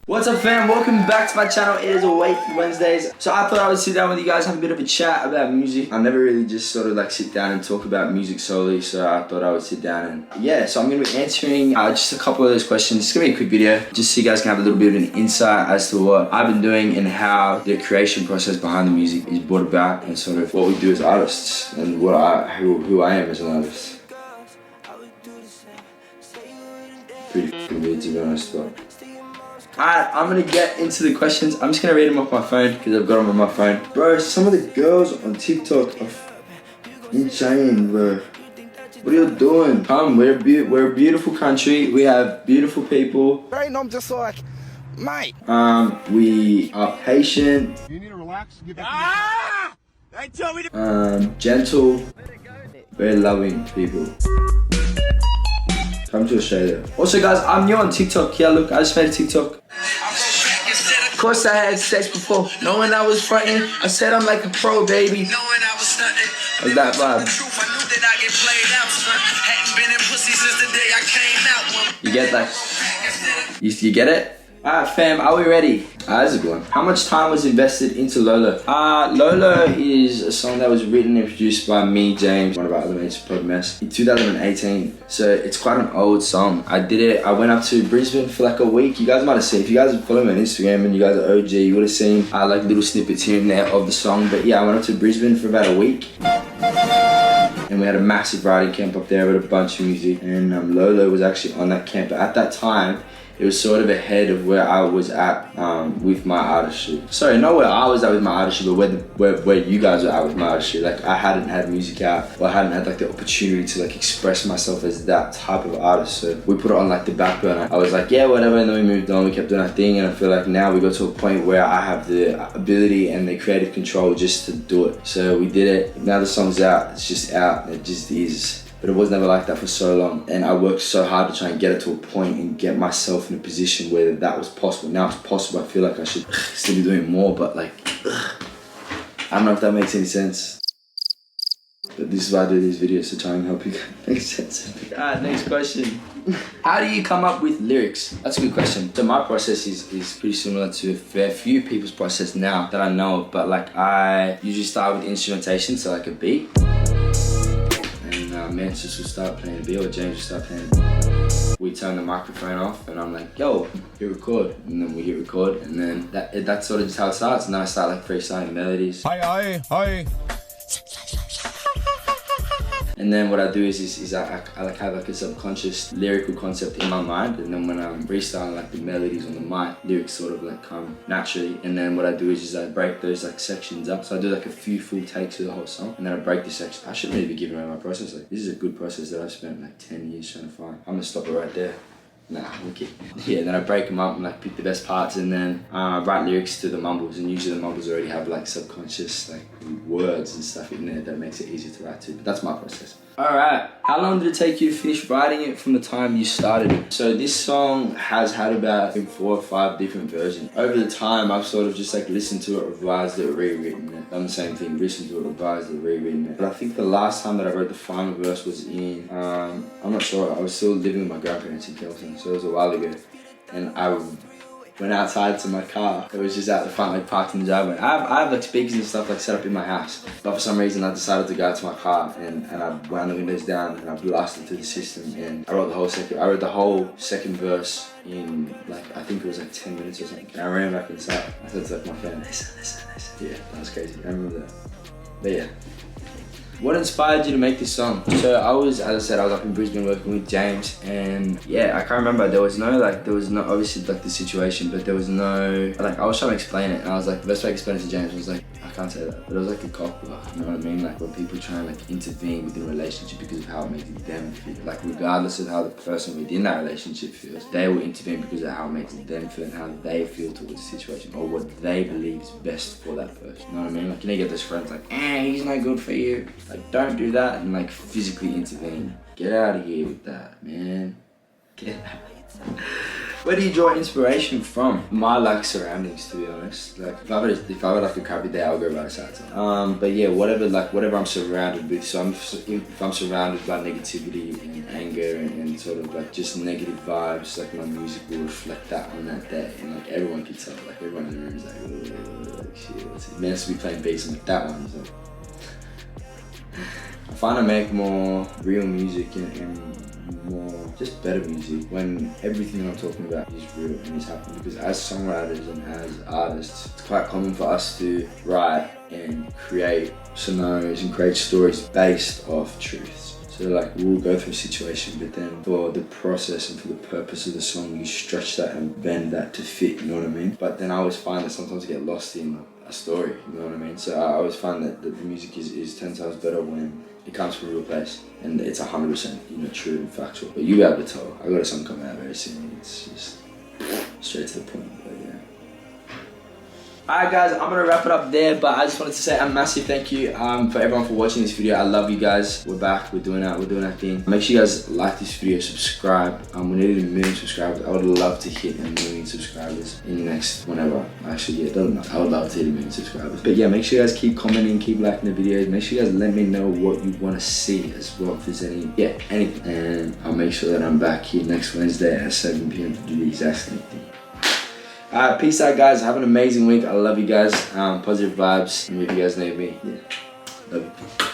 What's up fam, welcome back to my channel. It is Waetford Wednesdays. So I thought I would sit down with you guys, have a bit of a chat about music. I never really just sort of like sit down and talk about music solely, so I thought I would sit down and yeah, so I'm going to be answering just a couple of those questions. It's going to be a quick video, just so you guys can have a little bit of an insight as to what I've been doing and how the creation process behind the music is brought about and sort of what we do as artists and what who I am as an artist. Pretty weird to be honest, but alright, I'm gonna get into the questions. I'm just gonna read them off my phone because I've got them on my phone. Bro, some of the girls on TikTok are insane, bro. What are you doing? Come, we're a beautiful country. We have beautiful people. Right, and I'm just like, mate. We are patient. You need to relax. Get back they told me to gentle, very loving people. Come to Australia. Also guys, I'm new on TikTok. Yeah, look, I just made a TikTok. Of course I had sex before, knowing I was fronting. I said I'm like a pro, baby. Knowing I was stunting. Like that vibe. You get that? You get it? Alright fam, are we ready? How's it going? How much time was invested into Lola? Lola is a song that was written and produced by me, James, one of our other mates, Mess, in 2018. So it's quite an old song. I did it, I went up to Brisbane for like a week. You guys might have seen, if you guys follow me on Instagram and you guys are OG, you would have seen like little snippets here and there of the song. But yeah, I went up to Brisbane for about a week. And we had a massive writing camp up there with a bunch of music. And Lola was actually on that camp. But at that time, it was sort of ahead of where I was at with my artistry. Sorry, not where I was at with my artistry, but where you guys were at with my artistry. Like I hadn't had music out, or I hadn't had like the opportunity to like express myself as that type of artist. So we put it on like the back burner. I was like, yeah, whatever, and then we moved on, we kept doing our thing, and I feel like now we got to a point where I have the ability and the creative control just to do it. So we did it, now the song's out, it's just out, it just is. But it was never like that for so long, and I worked so hard to try and get it to a point and get myself in a position where that was possible. Now it's possible. I feel like I should still be doing more, but like, I don't know if that makes any sense. But this is why I do these videos, to try and help you make sense. Alright, next question. How do you come up with lyrics? That's a good question. So my process is pretty similar to a fair few people's process now that I know of, but like I usually start with instrumentation, so like a beat. Manchester will start playing a beat, or James will start playing a beat. We turn the microphone off and I'm like, yo, hit record. And then we hit record, and then that's sort of just how it starts. And then I start like freestyling melodies. Hi. And then what I do is I like have like a subconscious lyrical concept in my mind, and then when I'm freestyling like the melodies on the mic, lyrics sort of like come naturally. And then what I do is I break those like sections up. So I do like a few full takes of the whole song, and then I break the section. I shouldn't really be giving away my process. Like this is a good process that I've spent like 10 years trying to find. I'm gonna stop it right there. Nah, wicked. Yeah, then I break them up and like pick the best parts, and then write lyrics to the mumbles, and usually the mumbles already have like subconscious like words and stuff in there that makes it easier to write to. But that's my process. Alright, how long did it take you to finish writing it from the time you started it? So this song has had about 4 or 5 different versions. Over the time, I've sort of just like listened to it, revised it, rewritten it. Done the same thing, listened to it, revised it, rewritten it. But I think the last time that I wrote the final verse was in, I'm not sure, I was still living with my grandparents in Kelson, so it was a while ago. And I went outside to my car. It was just out the front, like parked in the driveway. I have like speakers and stuff like set up in my house. But for some reason I decided to go out to my car, and I wound the windows down and I blasted through the system, and I wrote the whole second verse in like, I think it was like 10 minutes or something. And I ran back inside. I said to like my friend, listen. Yeah, that was crazy. I remember that. But yeah. What inspired you to make this song? So I was, as I said, I was up in Brisbane working with James, and yeah, I can't remember, there was no obviously like the situation, but there was no, like I was trying to explain it, and I was like, the best way to explain it to James was like, I can't say that, but it was like a cock block, you know what I mean? Like when people try and like intervene within a relationship because of how it makes them feel. Like regardless of how the person within that relationship feels, they will intervene because of how it makes them feel and how they feel towards the situation, or what they believe is best for that person. You know what I mean? Like you know, you get those friends like, he's not good for you. Like don't do that, and like physically intervene. Get out of here with that, man. Get out. Where do you draw inspiration from? My like surroundings, to be honest. Like if I had like a crappy day, I'll go write a sad song. But yeah, whatever I'm surrounded with. So if I'm surrounded by negativity and anger and sort of like just negative vibes, like my music will reflect that on that day. And like everyone can tell, like everyone in the room is like, oh, like shit, what's it? Man, to be playing bass and like that one. So I find I make more real music and more just better music when everything that I'm talking about is real and is happening, because as songwriters and as artists, it's quite common for us to write and create scenarios and create stories based off truths. So like we'll go through a situation, but then for the process and for the purpose of the song, you stretch that and bend that to fit, you know what I mean? But then I always find that sometimes I get lost in a story, you know what I mean? So I always find that the music is 10 times better when it comes from a real place and it's 100%, you know, true and factual. But you'll be able to tell. I got a song coming out very soon. It's just straight to the point, but yeah. Alright guys, I'm gonna wrap it up there, but I just wanted to say a massive thank you for everyone for watching this video. I love you guys. We're back, we're doing our thing. Make sure you guys like this video, subscribe. We need 1 million subscribers. I would love to hit 1 million subscribers in the next whenever. Actually, yeah, it doesn't matter. I would love to hit 1 million subscribers. But yeah, make sure you guys keep commenting, keep liking the videos. Make sure you guys let me know what you want to see as well, if there's anything. And I'll make sure that I'm back here next Wednesday at 7 p.m. to do the exact same thing. Peace out guys, have an amazing week. I love you guys, positive vibes, and if you guys need me, yeah, love you.